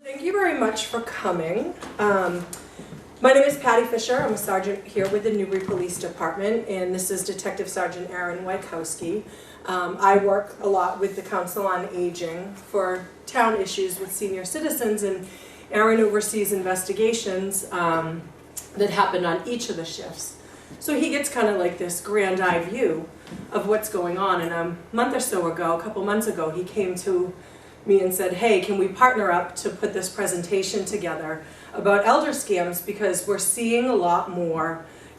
Thank you very much for coming. My name is Patty Fisher. I'm a sergeant here with the Newbury Police Department, and this is Detective Sergeant Aaron Wykowski. I work a lot with the Council on Aging for town issues with senior citizens, and Aaron oversees investigations that happen on each of the shifts. So he gets kind of like this grand eye view of what's going on. And a month or so ago, a couple months ago, he came to me and said, hey, can we partner up to put this presentation together about elder scams, because we're seeing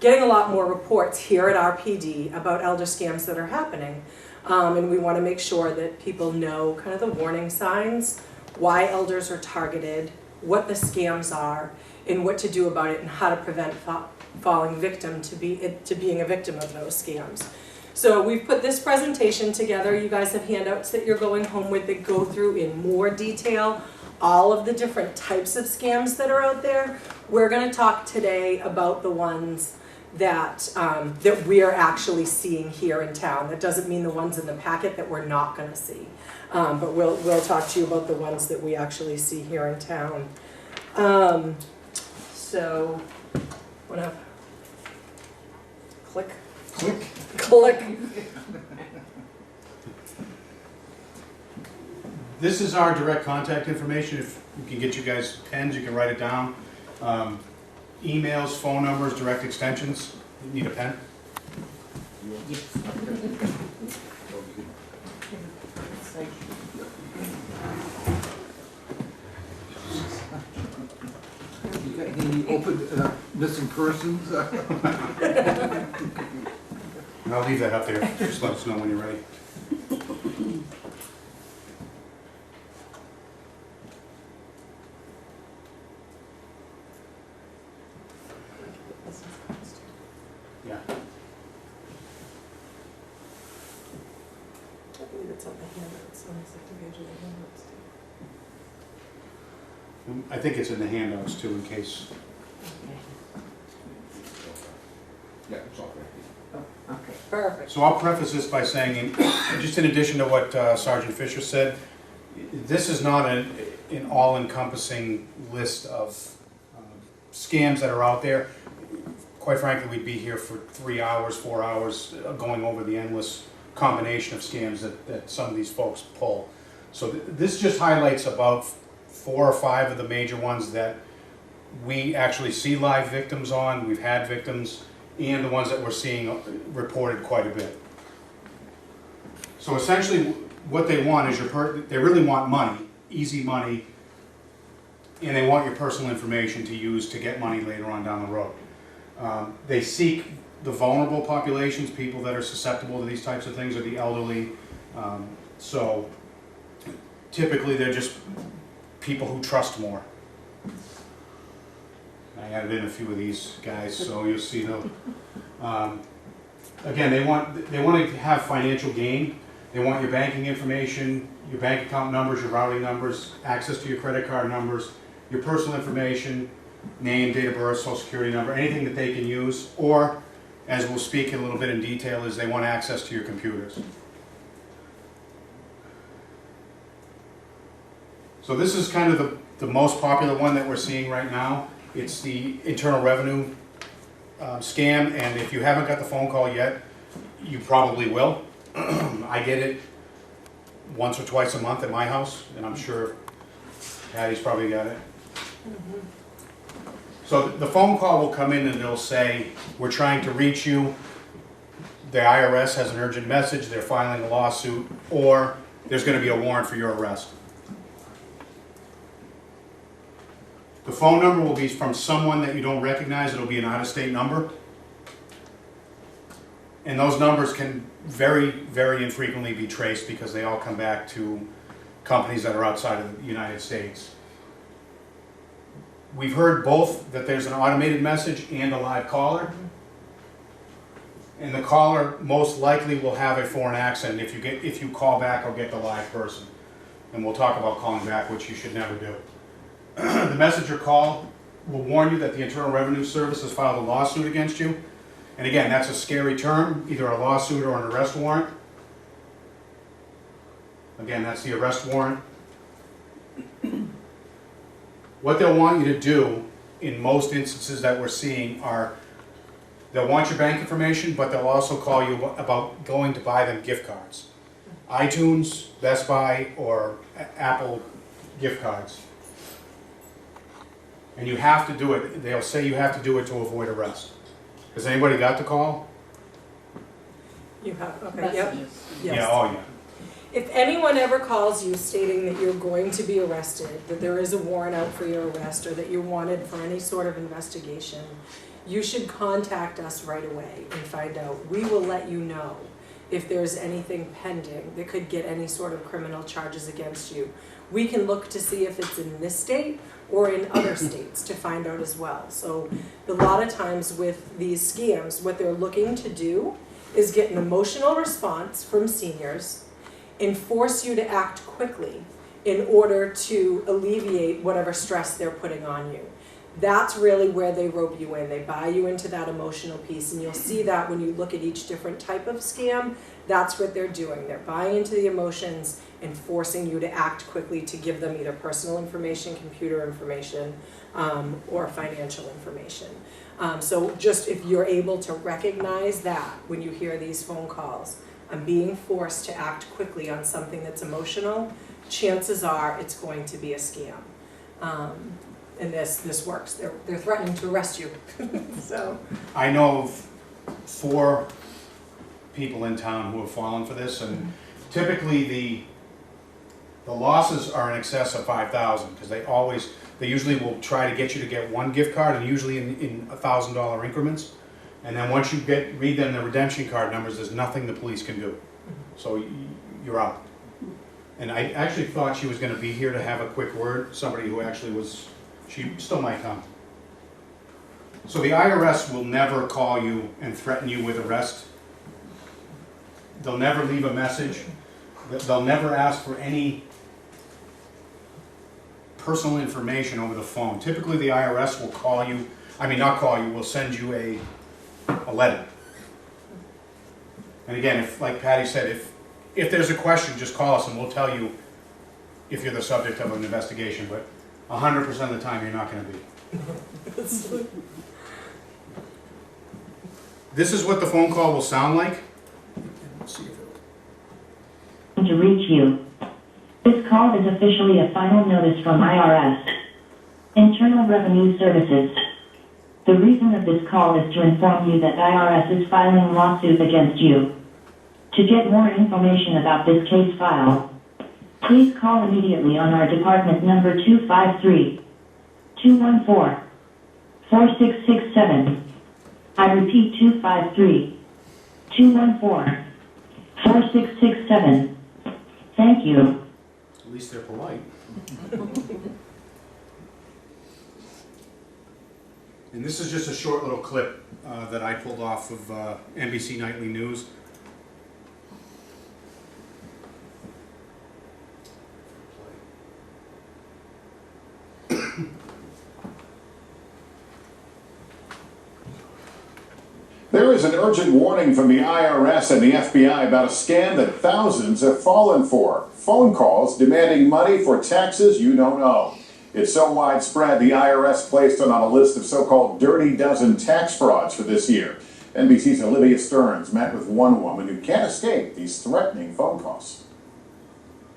getting a lot more reports here at RPD about elder scams that are happening. And we want to make sure that people know kind of the warning signs, why elders are targeted, what the scams are, and what to do about it, and how to prevent falling victim to being a victim of those scams. So we've put this presentation together. You guys have handouts that you're going home with that go through in more detail all of the different types of scams that are out there. We're going to talk today about the ones that we're actually seeing here in town. That doesn't mean the ones in the packet that we're not going to see, but we'll talk to you about the ones that we actually see here in town. So, wanna click? Click. This is our direct contact information. If we can get you guys pens, you can write it down. Emails, phone numbers, direct extensions. You need a pen? You got any open missing persons? I'll leave that up there. Just let us know when you're ready. Yeah. I believe it's on the handouts, on the second page of the handouts. I think it's in the handouts too, in case. Yeah, it's all right. Okay, perfect. So I'll preface this by saying, just in addition to what Sergeant Fisher said, this is not an all-encompassing list of scams that are out there. Quite frankly, we'd be here for 3 hours, 4 hours, going over the endless combination of scams that some of these folks pull. So this just highlights about 4 or 5 of the major ones that we actually see live victims on, we've had victims, and the ones that we're seeing reported quite a bit. So essentially what they want is they really want money, easy money, and they want your personal information to use to get money later on down the road. They seek the vulnerable populations, people that are susceptible to these types of things, or the elderly. So typically they're just people who trust more. I added in a few of these guys, so you'll see them. Again, they want to have financial gain. They want your banking information, your bank account numbers, your routing numbers, access to your credit card numbers, your personal information, name, date of birth, social security number, anything that they can use. Or, as we'll speak a little bit in detail, is they want access to your computers. So this is kind of the most popular one that we're seeing right now. It's the Internal Revenue scam, and if you haven't got the phone call yet, you probably will. I get it once or twice a month at my house, and I'm sure Patty's probably got it. So the phone call will come in and they'll say, we're trying to reach you, the IRS has an urgent message, they're filing a lawsuit, or there's going to be a warrant for your arrest. The phone number will be from someone that you don't recognize. It'll be an out-of-state number. And those numbers can very, very infrequently be traced because they all come back to companies that are outside of the United States. We've heard both that there's an automated message and a live caller. And the caller most likely will have a foreign accent. If you call back, I'll get the live person. And we'll talk about calling back, which you should never do. The message or call will warn you that the Internal Revenue Service has filed a lawsuit against you. And again, that's a scary term, either a lawsuit or an arrest warrant. Again, that's the arrest warrant. What they'll want you to do in most instances that we're seeing are, they'll want your bank information, but they'll also call you about going to buy them gift cards. iTunes, Best Buy, or Apple gift cards. And you have to do it, they'll say you have to do it to avoid arrest. Has anybody got the call? You have, okay, yep. Yeah, Yes. oh yeah. If anyone ever calls you stating that you're going to be arrested, that there is a warrant out for your arrest, or that you're wanted for any sort of investigation, you should contact us right away and find out. We will let you know if there's anything pending that could get any sort of criminal charges against you. We can look to see if it's in this state or in other states to find out as well. So a lot of times with these scams, what they're looking to do is get an emotional response from seniors and force you to act quickly in order to alleviate whatever stress they're putting on you. That's really where they rope you in. They buy you into that emotional piece, and you'll see that when you look at each different type of scam. That's what they're doing. They're buying into the emotions and forcing you to act quickly to give them either personal information, computer information, or financial information. So just if you're able to recognize that when you hear these phone calls, I'm being forced to act quickly on something that's emotional, chances are it's going to be a scam. And this works. They're threatening to arrest you. So I know of 4 people in town who have fallen for this, and typically the losses are in excess of $5,000 because they usually will try to get you to get 1 gift card, and usually in $1,000 increments. And then once you read them the redemption card numbers, there's nothing the police can do. So you're out. And I actually thought she was going to be here to have a quick word. Somebody who actually was, she still might come. So the IRS will never call you and threaten you with arrest. They'll never leave a message. They'll never ask for any personal information over the phone. Typically the IRS will call you, not call you, will send you a letter. And again, if, like Patty said, if there's a question, just call us and we'll tell you if you're the subject of an investigation, but 100% of the time you're not going to be. This is what the phone call will sound like. Let's see if it'll... To reach you. This call is officially a final notice from IRS. Internal Revenue Services. The reason of this call is to inform you that IRS is filing a lawsuit against you. To get more information about this case file, please call immediately on our department number 253-214-4667. I repeat, 253-214-4667. Thank you. At least they're polite. And this is just a short little clip that I pulled off of NBC Nightly News. There is an urgent warning from the IRS and the FBI about a scam that thousands have fallen for. Phone calls demanding money for taxes you don't owe. It's so widespread, the IRS placed it on a list of so-called dirty dozen tax frauds for this year. NBC's Olivia Stearns met with one woman who can't escape these threatening phone calls.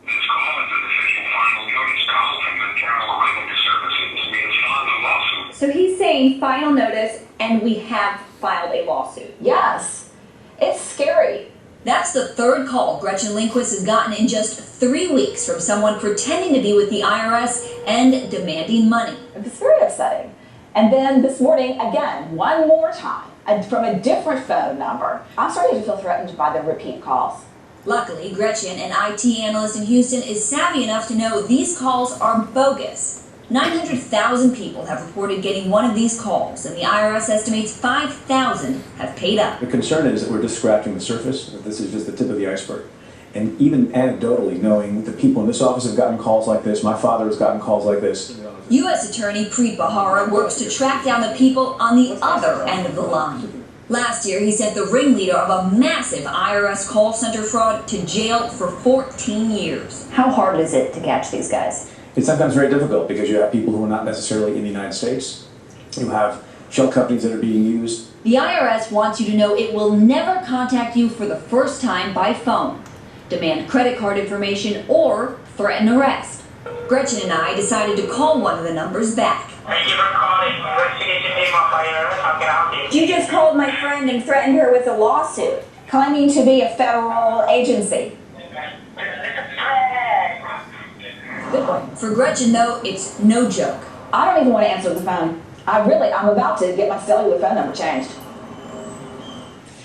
This call is an official final notice call from the Internal Revenue Services. We have filed a lawsuit. So he's saying final notice, and we have filed a lawsuit. Yes, it's scary. That's the 3rd call Gretchen Lindquist has gotten in just 3 weeks from someone pretending to be with the IRS and demanding money. It's very upsetting. And then this morning, again, one more time, from a different phone number. I'm starting to feel threatened by the repeat calls. Luckily, Gretchen, an IT analyst in Houston, is savvy enough to know these calls are bogus. 900,000 people have reported getting one of these calls, and the IRS estimates 5,000 have paid up. The concern is that we're just scratching the surface, that this is just the tip of the iceberg. And even anecdotally, knowing the people in this office have gotten calls like this, my father has gotten calls like this. U.S. Attorney Preet Bharara works to track down the people on the other end of the line. Last year, he sent the ringleader of a massive IRS call center fraud to jail for 14 years. How hard is it to catch these guys? It's sometimes very difficult because you have people who are not necessarily in the United States. You have shell companies that are being used. The IRS wants you to know it will never contact you for the first time by phone, demand credit card information, or threaten arrest. Gretchen and I decided to call one of the numbers back. Thank you for calling. Investigation team of IRS. How can I help you? You just called my friend and threatened her with a lawsuit, claiming to be a federal agency. Good one. For Gretchen, though, it's no joke. I don't even want to answer the phone. I'm about to get my cellular phone number changed.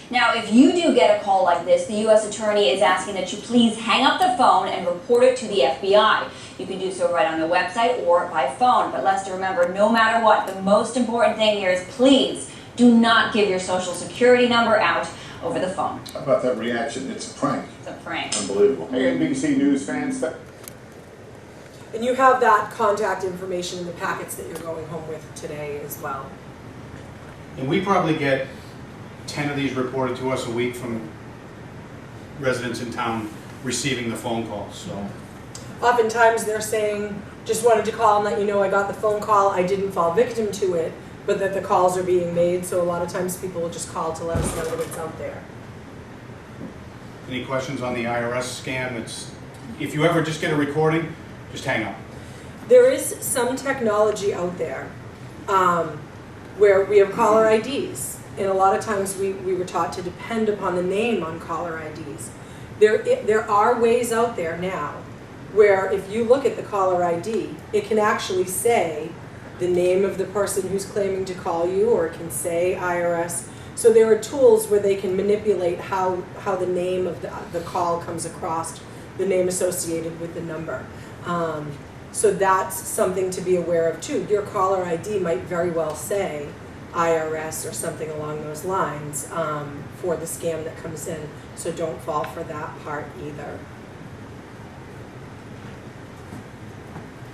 Now, if you do get a call like this, the U.S. Attorney is asking that you please hang up the phone and report it to the FBI. You can do so right on the website or by phone. But Lester, remember, no matter what, the most important thing here is please do not give your Social Security number out over the phone. How about that reaction? It's a prank. It's a prank. Unbelievable. Hey, NBC News fans. And you have that contact information in the packets that you're going home with today as well. And we probably get 10 of these reported to us a week from residents in town receiving the phone calls, so. Oftentimes they're saying, just wanted to call and let you know I got the phone call, I didn't fall victim to it, but that the calls are being made, so a lot of times people will just call to let us know that it's out there. Any questions on the IRS scam? If you ever just get a recording, just hang up. There is some technology out there where we have caller IDs, and a lot of times we were taught to depend upon the name on caller IDs. There are ways out there now where if you look at the caller ID, it can actually say the name of the person who's claiming to call you, or it can say IRS. So there are tools where they can manipulate how the name of the call comes across, the name associated with the number. So that's something to be aware of too. Your caller ID might very well say IRS or something along those lines for the scam that comes in. So don't fall for that part either.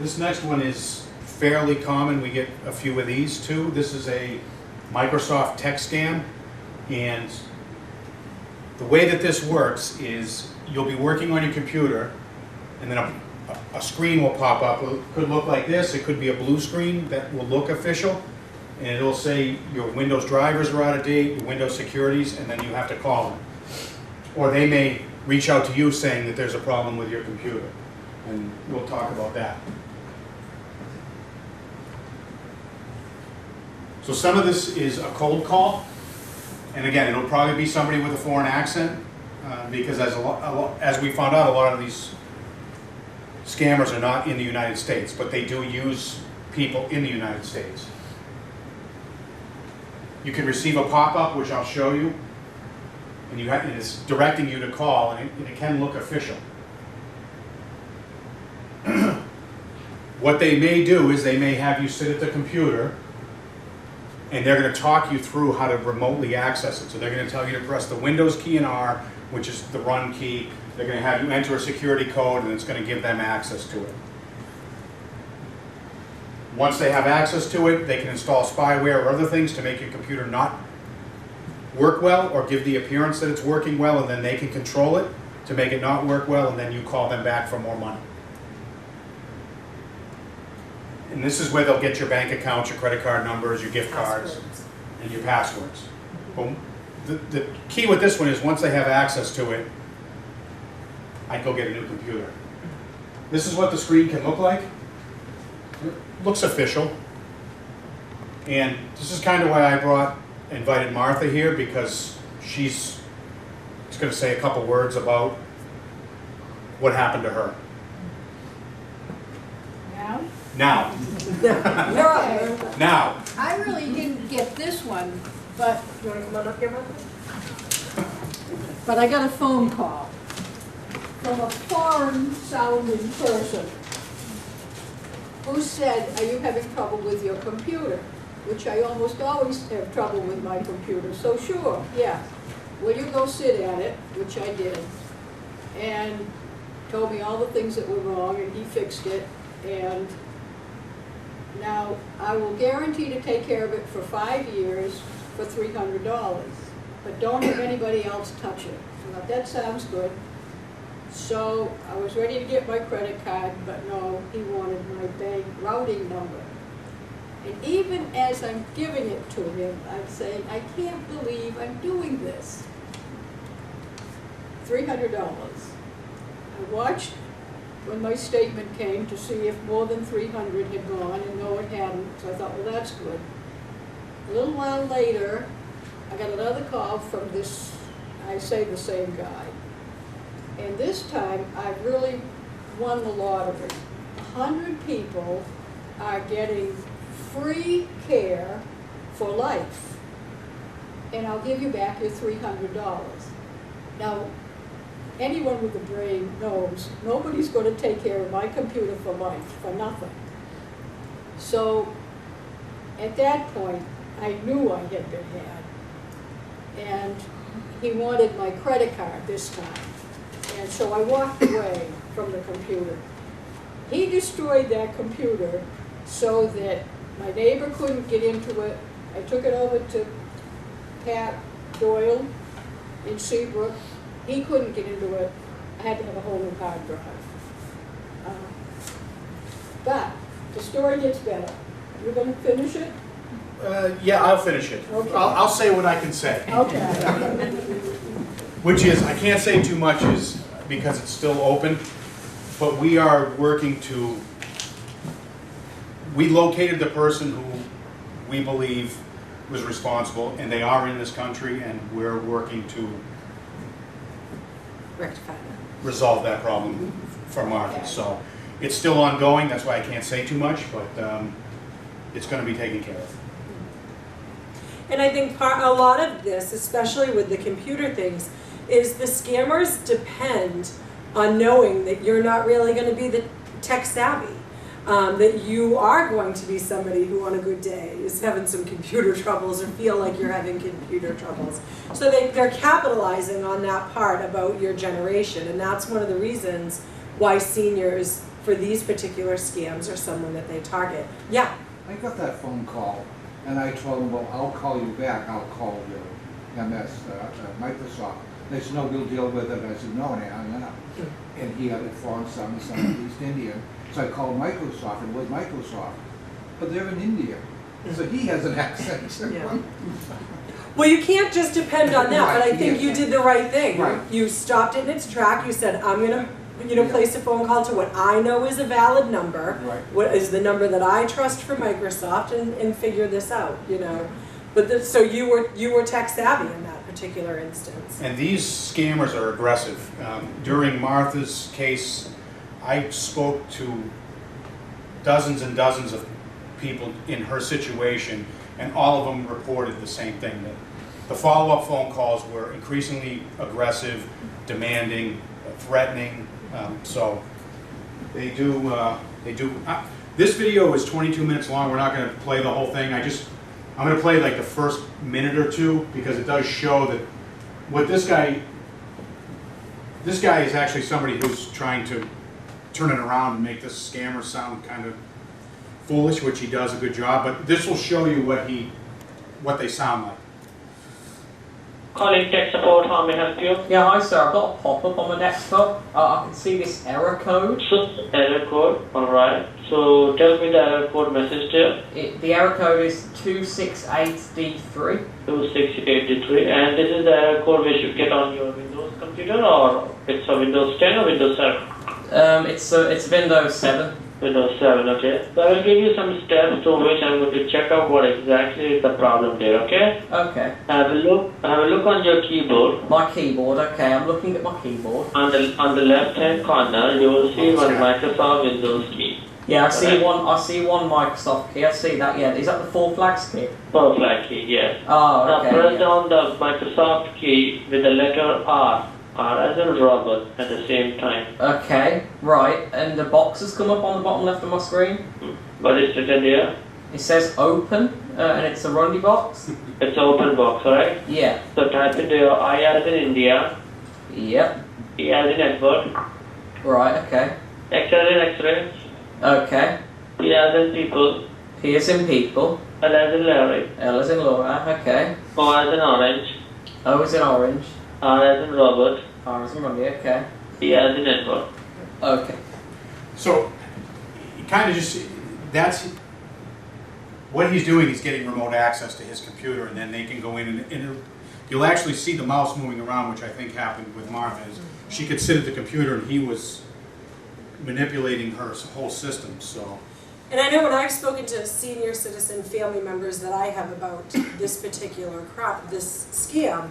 This next one is fairly common. We get a few of these too. This is a Microsoft text scam, and the way that this works is you'll be working on your computer, and then a screen will pop up. It could look like this. It could be a blue screen that will look official, and it'll say your Windows drivers are out of date, your Windows securities, and then you have to call them. Or they may reach out to you saying that there's a problem with your computer, and we'll talk about that. So some of this is a cold call, and again, it'll probably be somebody with a foreign accent, because as we found out, a lot of these scammers are not in the United States, but they do use people in the United States. You can receive a pop-up, which I'll show you, and it's directing you to call, and it can look official. What they may do is they may have you sit at the computer, and they're going to talk you through how to remotely access it. So they're going to tell you to press the Windows key and R, which is the run key. They're going to have you enter a security code, and it's going to give them access to it. Once they have access to it, they can install spyware or other things to make your computer not work well or give the appearance that it's working well, and then they can control it to make it not work well, and then you call them back for more money. And this is where they'll get your bank accounts, your credit card numbers, your gift cards, and your passwords. But the key with this one is once they have access to it, I'd go get a new computer. This is what the screen can look like. It looks official. And this is kind of why I invited Martha here, because she's going to say a couple words about what happened to her. Now. Now. I really didn't get this one, but You want to come on up here, Martha? but I got a phone call from a foreign-sounding person who said, "Are you having trouble with your computer?" Which I almost always have trouble with my computer. So sure, yeah. Will you go sit at it? Which I did, and told me all the things that were wrong, and he fixed it. And now, I will guarantee to take care of it for 5 years for $300, but don't have anybody else touch it. So now, that sounds good. So I was ready to get my credit card, but no, he wanted my bank routing number. And even as I'm giving it to him, I'm saying, I can't believe I'm doing this. $300. I watched when my statement came to see if more than 300 had gone, and no, it hadn't, so I thought, well, that's good. A little while later, I got another call from this, I say the same guy. And this time, I really won the lottery. 100 people are getting free care for life. And I'll give you back your $300. Now, anyone with a brain knows nobody's going to take care of my computer for life, for nothing. So, at that point, I knew I had been had. And he wanted my credit card this time. And so I walked away from the computer. He destroyed that computer so that my neighbor couldn't get into it. I took it over to Pat Doyle in Seabrook. He couldn't get into it. I had to have a whole new hard drive. But the story gets better. You're going to finish it? Yeah, I'll finish it. Okay. I'll say what I can say. Okay. Which is, I can't say too much is because it's still open, but we are working to, we located the person who we believe was responsible, and they are in this country, and we're working to Rectify that. resolve that problem for Martha. So it's still ongoing, that's why I can't say too much, but it's going to be taken care of. And I think a lot of this, especially with the computer things, is the scammers depend on knowing that you're not really going to be the tech savvy. That you are going to be somebody who on a good day is having some computer troubles or feel like you're having computer troubles. So they're capitalizing on that part about your generation, and that's one of the reasons why seniors for these particular scams are someone that they target. Yeah? I got that phone call, and I told them, well, I'll call you back, I'll call your MS, Microsoft. They said, no, we'll deal with it. I said, no, and I hung up. And he had a foreign son, East Indian. So I called Microsoft, and it was Microsoft. But they're in India. So he has an accent. Yeah. Well, you can't just depend on that, but I think you did the right thing. Right. You stopped it in its track. You said, I'm going to place a phone call to what I know is a valid number, what is the number that I trust for Microsoft, and figure this out, But so you were tech savvy in that particular instance. And these scammers are aggressive. During Martha's case, I spoke to dozens and dozens of people in her situation, and all of them reported the same thing, that the follow-up phone calls were increasingly aggressive, demanding, threatening. So they do. This video is 22 minutes long. We're not going to play the whole thing. I'm going to play like the first minute or two because it does show that what this guy is actually somebody who's trying to turn it around and make this scammer sound kind of foolish, which he does a good job, but this will show you what they sound like. Calling tech support, how may I help you? Yeah, hi sir, I've got a pop-up on my desktop. I can see this error code. So, error code, alright. So, tell me the error code message there. The error code is 268D3. 268D3, and this is the error code which you get on your Windows computer, or it's a Windows 10 or Windows 7? It's Windows 7. Windows 7, okay. So I will give you some steps through which I'm going to check out what exactly is the problem there, okay? Okay. Have a look on your keyboard. My keyboard, okay, I'm looking at my keyboard. On the left hand corner you will see one Microsoft Windows key. Yeah, I see one Microsoft key, I see that, yeah. Is that the 4 flags key? 4 flag key, yes. Oh, okay. Now press down the Microsoft key with the letter R. R as in Robert at the same time. Okay, right, and the box has come up on the bottom left of my screen. What is written there? It says open, and it's a rundy box. It's an open box, alright? Yeah. So type in there I as in India. Yep. E as in Edward. Right, okay. X as in X-ray. Okay. P as in people. P as in people. L as in Larry. L as in Laura, okay. O as in orange. O as in orange. R as in Robert. R as in Randy, okay. Yeah, the network. Okay. So, kind of just, that's, what he's doing, he's getting remote access to his computer, and then they can go in and you'll actually see the mouse moving around, which I think happened with Martha, is she could sit at the computer and he was manipulating her whole system, so. And I know when I've spoken to senior citizen family members that I have about this particular this scam,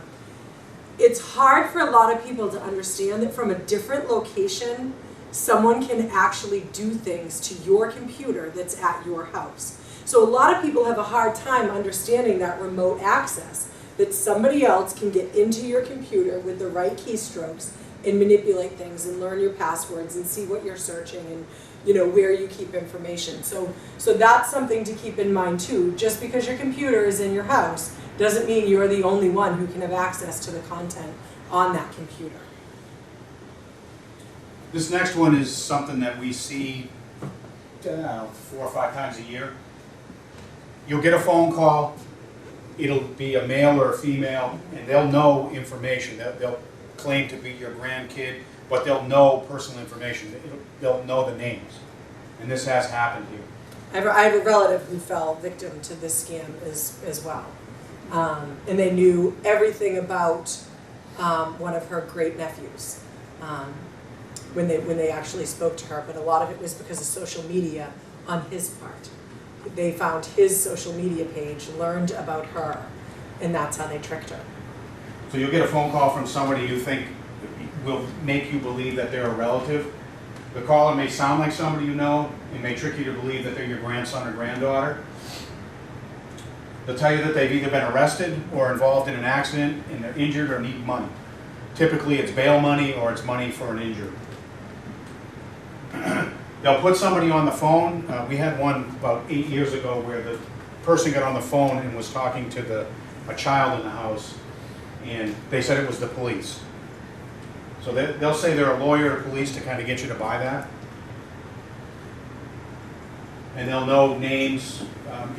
it's hard for a lot of people to understand that from a different location, someone can actually do things to your computer that's at your house. So a lot of people have a hard time understanding that remote access, that somebody else can get into your computer with the right keystrokes and manipulate things and learn your passwords and see what you're searching and where you keep information. So that's something to keep in mind too. Just because your computer is in your house doesn't mean you're the only one who can have access to the content on that computer. This next one is something that we see 4 or 5 times a year. You'll get a phone call, it'll be a male or a female, and they'll know information. They'll claim to be your grandkid, but they'll know personal information. They'll know the names. And this has happened here. I have a relative who fell victim to this scam as well. And they knew everything about one of her great nephews when they actually spoke to her, but a lot of it was because of social media on his part. They found his social media page, learned about her, and that's how they tricked her. So you'll get a phone call from somebody you think will make you believe that they're a relative. The caller may sound like somebody you know. It may trick you to believe that they're your grandson or granddaughter. They'll tell you that they've either been arrested or involved in an accident and they're injured or need money. Typically it's bail money or it's money for an injury. They'll put somebody on the phone. We had one about 8 years ago where the person got on the phone and was talking to a child in the house, and they said it was the police. So they'll say they're a lawyer or police to kind of get you to buy that. And they'll know names,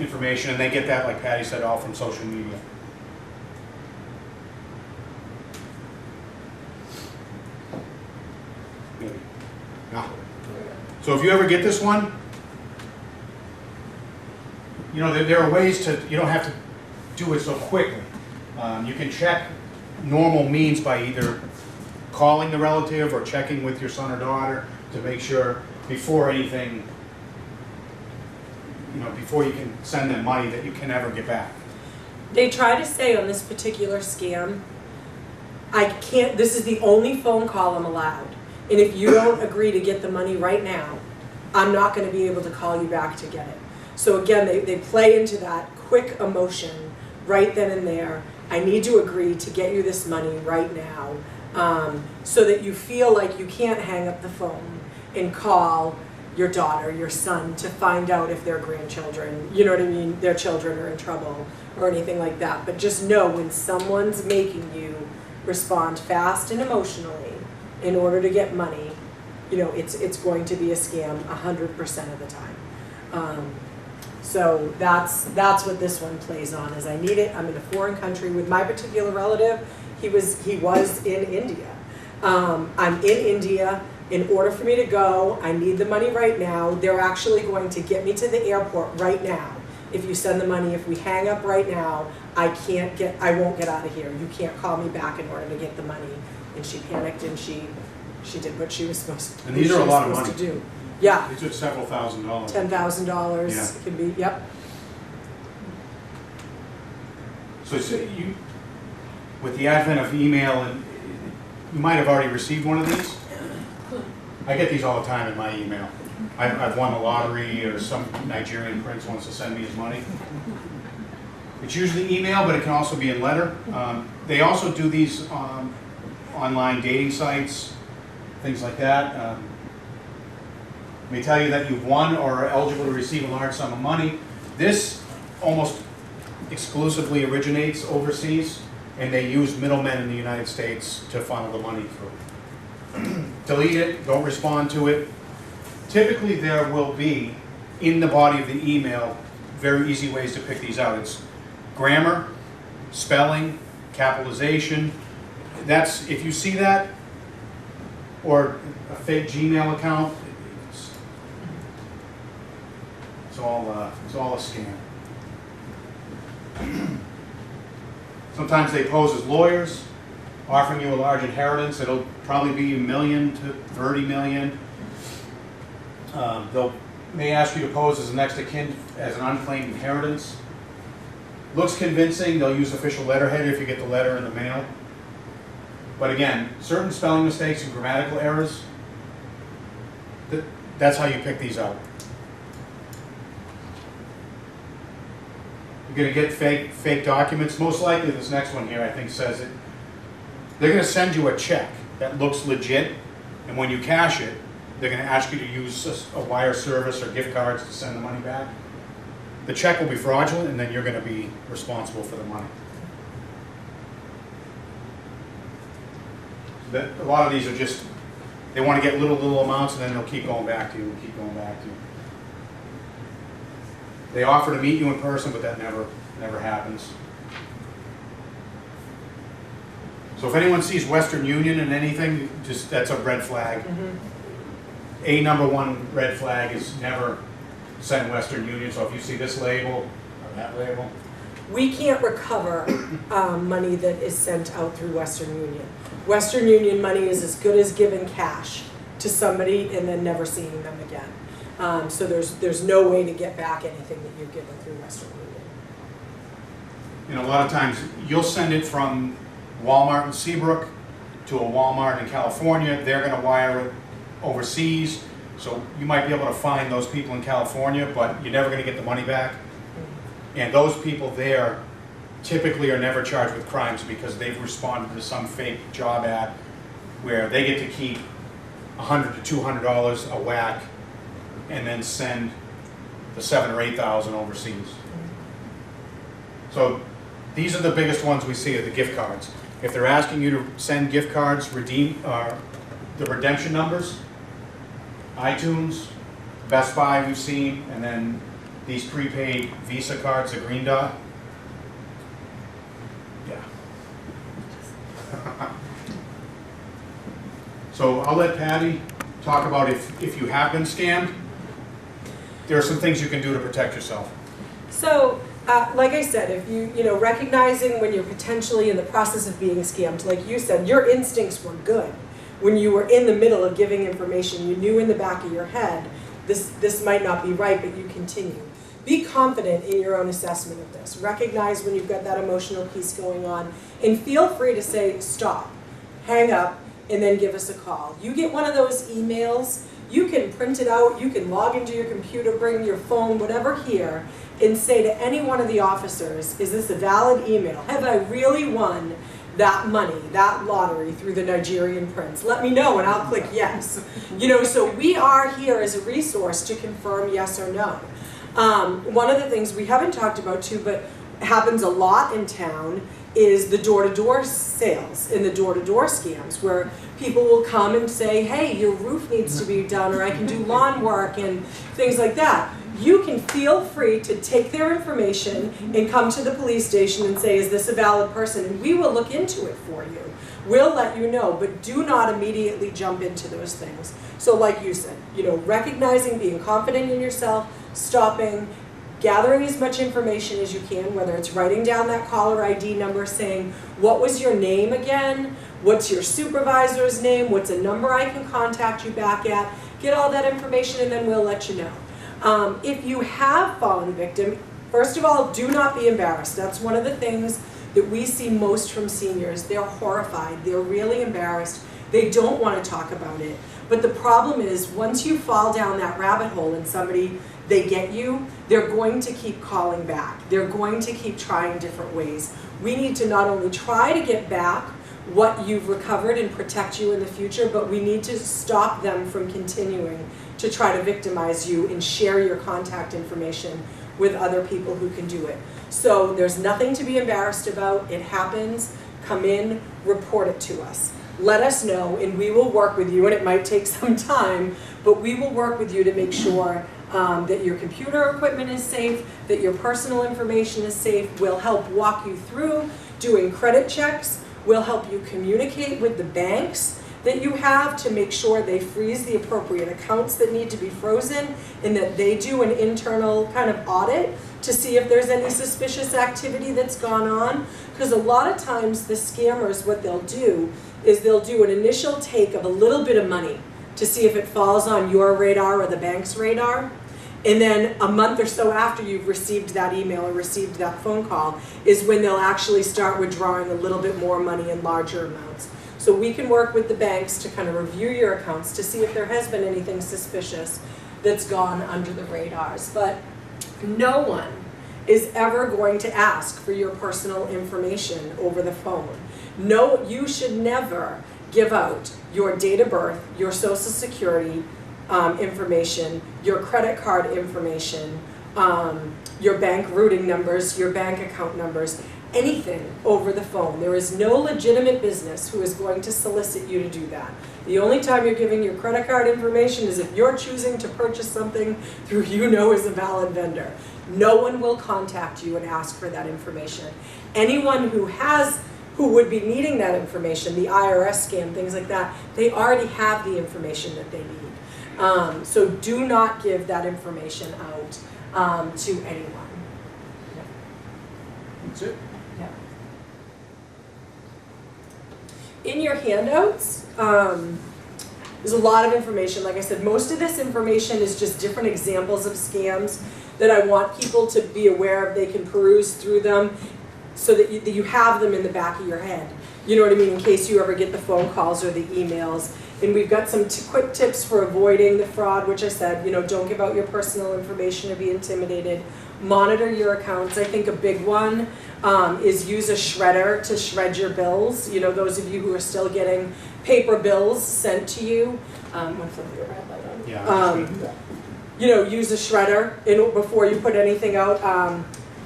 information, and they get that, like Patty said, all from social media. Good. Now, so if you ever get this one, there are ways to, you don't have to do it so quickly. You can check normal means by either calling the relative or checking with your son or daughter to make sure before anything, before you can send them money that you can never get back. They try to say on this particular scam, this is the only phone call I'm allowed. And if you don't agree to get the money right now, I'm not going to be able to call you back to get it. So again, they play into that quick emotion right then and there. I need to agree to get you this money right now, so that you feel like you can't hang up the phone and call your daughter, your son, to find out if their grandchildren, their children are in trouble or anything like that. But just know when someone's making you respond fast and emotionally in order to get money, it's going to be a scam 100% of the time. So that's what this one plays on, is I need it. I'm in a foreign country with my particular relative. He was in India. I'm in India. In order for me to go, I need the money right now. They're actually going to get me to the airport right now. If you send the money, if we hang up right now, I won't get out of here. You can't call me back in order to get the money. And she panicked and she did what she was supposed to do. And these are a lot of money. To do. Yeah. These are several $1,000s. $10,000 can be, yep. So with the advent of email, and you might have already received one of these. I get these all the time in my email. I've won the lottery, or some Nigerian prince wants to send me his money. It's usually email, but it can also be in letter. They also do these online dating sites, things like that. They tell you that you've won or are eligible to receive a large sum of money. This almost exclusively originates overseas, and they use middlemen in the United States to funnel the money through. Delete it, don't respond to it. Typically there will be, in the body of the email, very easy ways to pick these out. It's grammar, spelling, capitalization. If you see that, or a fake Gmail account. It's all a scam. Sometimes they pose as lawyers, offering you a large inheritance. It'll probably be $1 million to $30 million. They'll may ask you to pose as a next of kin as an unclaimed inheritance. Looks convincing. They'll use official letterhead if you get the letter in the mail. But again, certain spelling mistakes and grammatical errors, that's how you pick these out. You're going to get fake documents. Most likely this next one here I think says it. They're going to send you a check that looks legit, and when you cash it, they're going to ask you to use a wire service or gift cards to send the money back. The check will be fraudulent, and then you're going to be responsible for the money. A lot of these are just, they want to get little amounts, and then they'll keep going back to you and keep going back to you. They offer to meet you in person, but that never happens. So if anyone sees Western Union in anything, just that's a red flag. A number one red flag is never send Western Union. So if you see this label or that label, we can't recover money that is sent out through Western Union. Western Union money is as good as giving cash to somebody and then never seeing them again. So there's no way to get back anything that you've given through Western Union. You know, a lot of times you'll send it from Walmart in Seabrook to a Walmart in California. They're going to wire it overseas. So you might be able to find those people in California, but you're never going to get the money back. And those people there typically are never charged with crimes because they've responded to some fake job ad where they get to keep $100 to $200 a whack and then send the $7,000 or $8,000 overseas. So these are the biggest ones we see are the gift cards. If they're asking you to send gift cards, redeem the redemption numbers, iTunes, Best Buy we've seen, and then these prepaid Visa cards, the green dot. Yeah. So I'll let Patty talk about if you have been scammed. There are some things you can do to protect yourself. So, like I said, if you know, recognizing when you're potentially in the process of being scammed, like you said, your instincts were good. When you were in the middle of giving information, you knew in the back of your head, this might not be right, but you continue. Be confident in your own assessment of this. Recognize when you've got that emotional piece going on, and feel free to say, stop, hang up, and then give us a call. You get one of those emails, you can print it out, you can log into your computer, bring your phone, whatever here, and say to any one of the officers, is this a valid email? Have I really won that money, that lottery through the Nigerian prince? Let me know and I'll click yes. You know, so we are here as a resource to confirm yes or no. One of the things we haven't talked about too, but happens a lot in town, is the door-to-door sales and the door-to-door scams, where people will come and say, hey, your roof needs to be done, or I can do lawn work and things like that. You can feel free to take their information and come to the police station and say, is this a valid person? And we will look into it for you. We'll let you know, but do not immediately jump into those things. So like you said, you know, recognizing, being confident in yourself, stopping, gathering as much information as you can, whether it's writing down that caller ID number saying, what was your name again? What's your supervisor's name? What's a number I can contact you back at? Get all that information and then we'll let you know. If you have fallen victim, first of all, do not be embarrassed. That's one of the things that we see most from seniors. They're horrified. They're really embarrassed. They don't want to talk about it. But the problem is, once you fall down that rabbit hole and they get you, they're going to keep calling back. They're going to keep trying different ways. We need to not only try to get back what you've recovered and protect you in the future, but we need to stop them from continuing to try to victimize you and share your contact information with other people who can do it. So there's nothing to be embarrassed about. It happens. Come in, report it to us. Let us know and we will work with you, and it might take some time, but we will work with you to make sure that your computer equipment is safe, that your personal information is safe. We'll help walk you through doing credit checks. We'll help you communicate with the banks that you have to make sure they freeze the appropriate accounts that need to be frozen, and that they do an internal kind of audit to see if there's any suspicious activity that's gone on. Because a lot of times the scammers, what they'll do is they'll do an initial take of a little bit of money to see if it falls on your radar or the bank's radar. And then a month or so after you've received that email or received that phone call is when they'll actually start withdrawing a little bit more money in larger amounts. So we can work with the banks to kind of review your accounts to see if there has been anything suspicious that's gone under the radars. But no one is ever going to ask for your personal information over the phone. No, you should never give out your date of birth, your social security information, your credit card information, your bank routing numbers, your bank account numbers, anything over the phone. There is no legitimate business who is going to solicit you to do that. The only time you're giving your credit card information is if you're choosing to purchase something through as a valid vendor. No one will contact you and ask for that information. Anyone who would be needing that information, the IRS scam, things like that, they already have the information that they need. So do not give that information out to anyone. That's it. Yeah. In your handouts, there's a lot of information. Like I said, most of this information is just different examples of scams that I want people to be aware of. They can peruse through them so that you have them in the back of your head. You know what I mean? In case you ever get the phone calls or the emails. And we've got some quick tips for avoiding the fraud, which I said, don't give out your personal information or be intimidated. Monitor your accounts. I think a big one is use a shredder to shred your bills. Those of you who are still getting paper bills sent to you. Use a shredder before you put anything out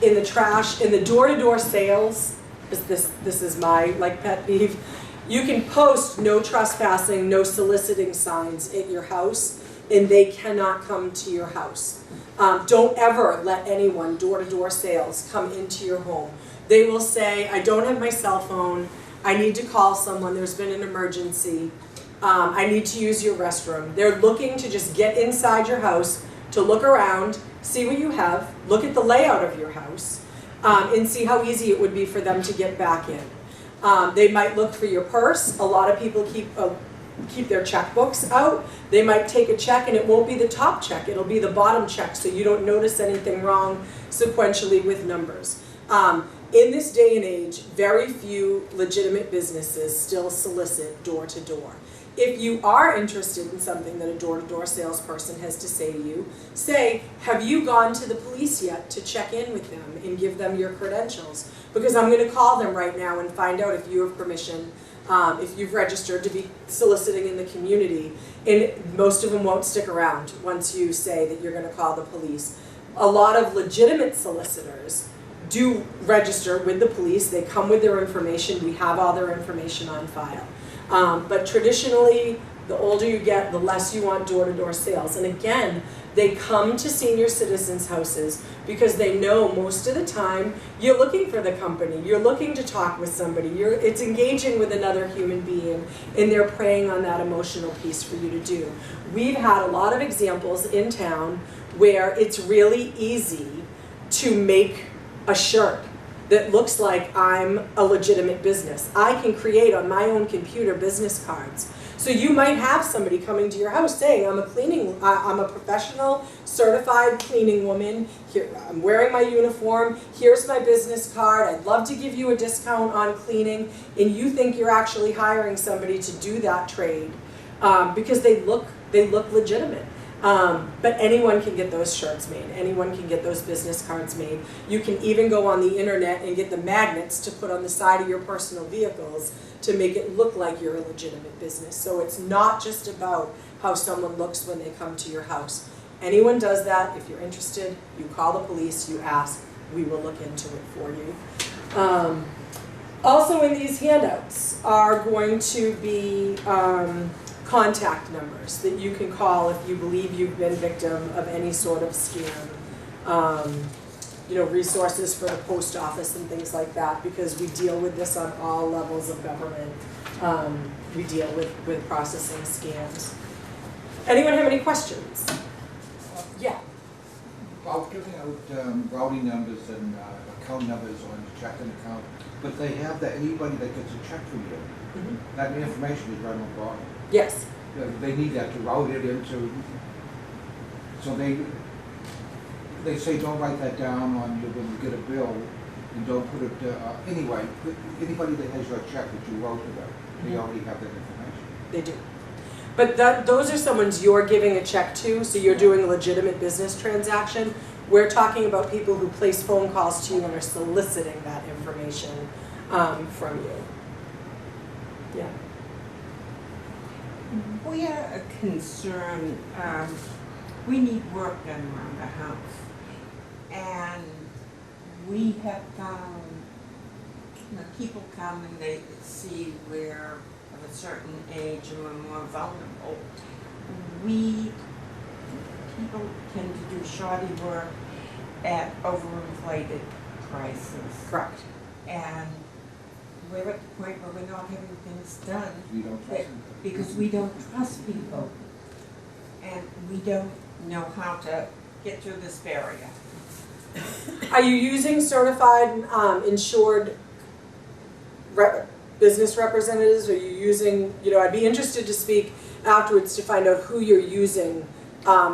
in the trash. In the door-to-door sales, this is my pet peeve. You can post no trespassing, no soliciting signs at your house, and they cannot come to your house. Don't ever let anyone, door-to-door sales, come into your home. They will say, I don't have my cell phone, I need to call someone, there's been an emergency, I need to use your restroom. They're looking to just get inside your house, to look around, see what you have, look at the layout of your house, and see how easy it would be for them to get back in. They might look for your purse. A lot of people keep their checkbooks out. They might take a check and it won't be the top check, it'll be the bottom check, so you don't notice anything wrong sequentially with numbers. In this day and age, very few legitimate businesses still solicit door to door. If you are interested in something that a door-to-door salesperson has to say to you, say, have you gone to the police yet to check in with them and give them your credentials? Because I'm going to call them right now and find out if you have permission, if you've registered to be soliciting in the community. And most of them won't stick around once you say that you're going to call the police. A lot of legitimate solicitors do register with the police. They come with their information. We have all their information on file. But traditionally, the older you get, the less you want door-to-door sales. And again, they come to senior citizens' houses because they know most of the time you're looking for the company, you're looking to talk with somebody, it's engaging with another human being, and they're preying on that emotional piece for you to do. We've had a lot of examples in town where it's really easy to make a shirt that looks like I'm a legitimate business. I can create on my own computer business cards. So you might have somebody coming to your house saying, I'm a professional, certified cleaning woman. Here, I'm wearing my uniform. Here's my business card. I'd love to give you a discount on cleaning. And you think you're actually hiring somebody to do that trade because they look legitimate. But anyone can get those shirts made. Anyone can get those business cards made. You can even go on the internet and get the magnets to put on the side of your personal vehicles to make it look like you're a legitimate business. So it's not just about how someone looks when they come to your house. Anyone does that. If you're interested, you call the police, you ask, we will look into it for you. Also in these handouts are going to be contact numbers that you can call if you believe you've been victim of any sort of scam. Resources for the post office and things like that, because we deal with this on all levels of government. we deal with processing scams. Anyone have any questions? Yeah. About giving out routing numbers and account numbers on your checking account, but they have that anybody that gets a check from you, that information is right on the bottom. Yes. They need that to route it into, so they say don't write that down on you when you get a bill, and don't put it, anyway, anybody that has your check that you wrote to them, they already have that information. They do. But those are someones you're giving a check to, so you're doing a legitimate business transaction. We're talking about people who place phone calls to you and are soliciting that information from you. Yeah. We are concerned, we need work done around the house. And we have found, people come and they see we're of a certain age and we're more vulnerable. People tend to do shoddy work at overinflated prices. Correct. And we're at the point where we're not having things done You don't trust them. because we don't trust people. And we don't know how to get through this barrier. Are you using certified, insured business representatives? Are you using, I'd be interested to speak afterwards to find out who you're using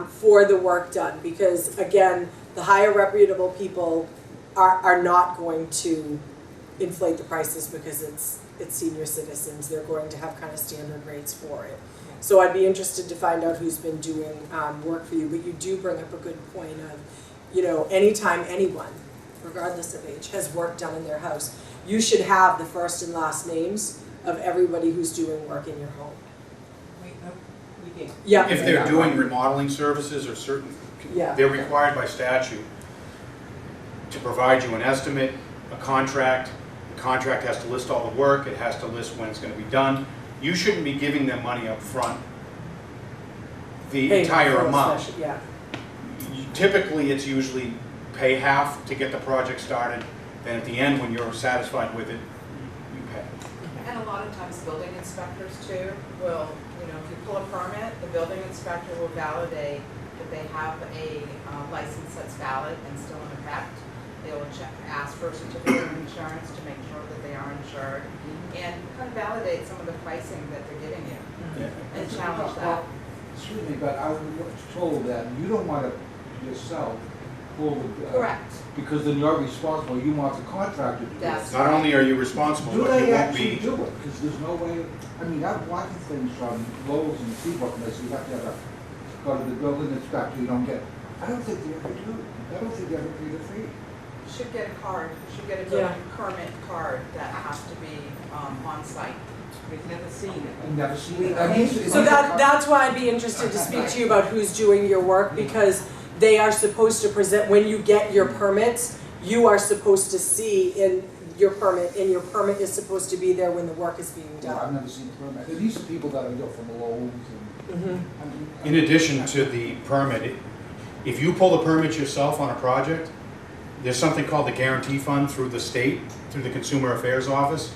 for the work done. Because again, the higher reputable people are not going to inflate the prices because it's senior citizens. They're going to have kind of standard rates for it. So I'd be interested to find out who's been doing work for you. But you do bring up a good point of, anytime anyone, regardless of age, has work done in their house, you should have the first and last names of everybody who's doing work in your home. We do. Yeah. If they're doing remodeling services or certain, they're required by statute to provide you an estimate, a contract. The contract has to list all the work, it has to list when it's going to be done. You shouldn't be giving them money up front, the entire amount. Yeah. Typically, it's usually pay half to get the project started, then at the end, when you're satisfied with it, you pay. And a lot of times building inspectors too will, if you pull a permit, the building inspector will validate that they have a license that's valid and still in effect. They will ask for a certificate of insurance to make sure that they are insured and kind of validate some of the pricing that they're giving you and challenge that. Excuse me, but I was told that you don't want to yourself pull the... Correct. Because then you're responsible, you want the contractor to do it. That's Not only are you responsible, Do but you they won't actually be. do it? Because there's no way, I'm watching things from Lowe's and Seabrook, and they say you have to go to the building inspector, you don't get, I don't think they ever do. I don't think they ever pay the fee. You should get a card, you should get a building permit card that has to be on site. We've never seen it. I've never seen it. So that's why I'd be interested to speak to you about who's doing your work, because they are supposed to present, when you get your permits, you are supposed to see in your permit, and your permit is supposed to be there when the work is being No, I've done. never seen the permit. And these are people that are from Lowe's and... In addition to the permit, if you pull the permit yourself on a project, there's something called the guarantee fund through the state, through the Consumer Affairs Office.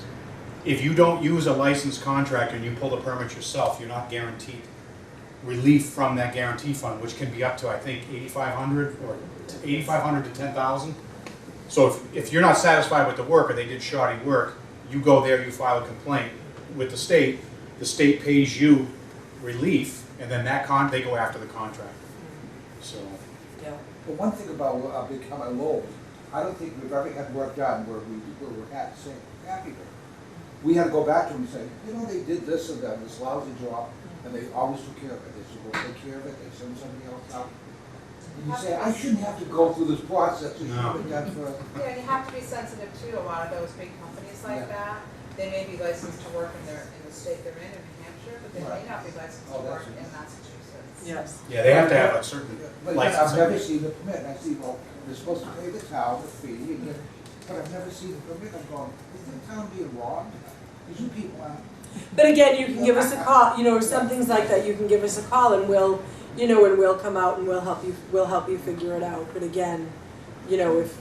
If you don't use a licensed contractor and you pull the permit yourself, you're not guaranteed relief from that guarantee fund, which can be up to, I think, $8,500 or $8,500 to $10,000. So if you're not satisfied with the work or they did shoddy work, you go there, you file a complaint with the state pays you relief, and then they go after the contractor. So. Yeah. But one thing about becoming Lowe's, I don't think we've ever had work done where we're happy with it. We had to go back to them and say, they did this and that, this lousy job, and they always took care of it. They said, we'll take care of it, they send somebody else out. And you say, I shouldn't have to go through this process, it should have been done for... Yeah, you have to be sensitive too. A lot of those big companies like that, they may be licensed to work in the state they're in New Hampshire, but they may not be licensed to work in Massachusetts. Yes. Yeah, they have to have a certain But license. I've never seen the permit, and I see, well, they're supposed to pay the town the fee, but I've never seen the permit. I'm going, isn't the town being robbed? These you people out. But again, you can give us a call, some things like that, you can give us a call and we'll, and we'll come out and we'll help you figure it out. But again, if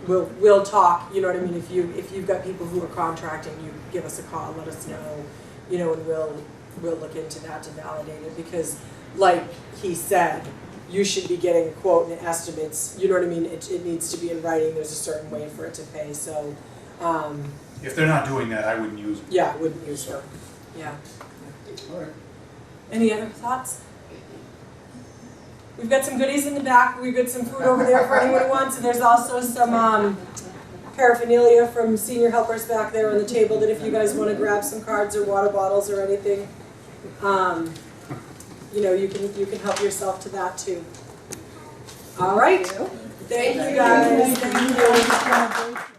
we'll talk, you know what I mean? If you've got people who are contracting, you give us a call, let us know, you know, and we'll look into that to validate it, because like he said, you should be getting a quote and estimates, you know what I mean? It needs to be in writing, there's a certain way for it to pay, so, If they're not doing that, I wouldn't use them. yeah, wouldn't use them, yeah. All right. Any other thoughts? We've got some goodies in the back, we've got some food over there for anyone who wants, and there's also some, paraphernalia from senior helpers back there on the table that if you guys want to grab some cards or water bottles or anything, you know, you can help yourself to that too. All right. Thank you guys. Thank you.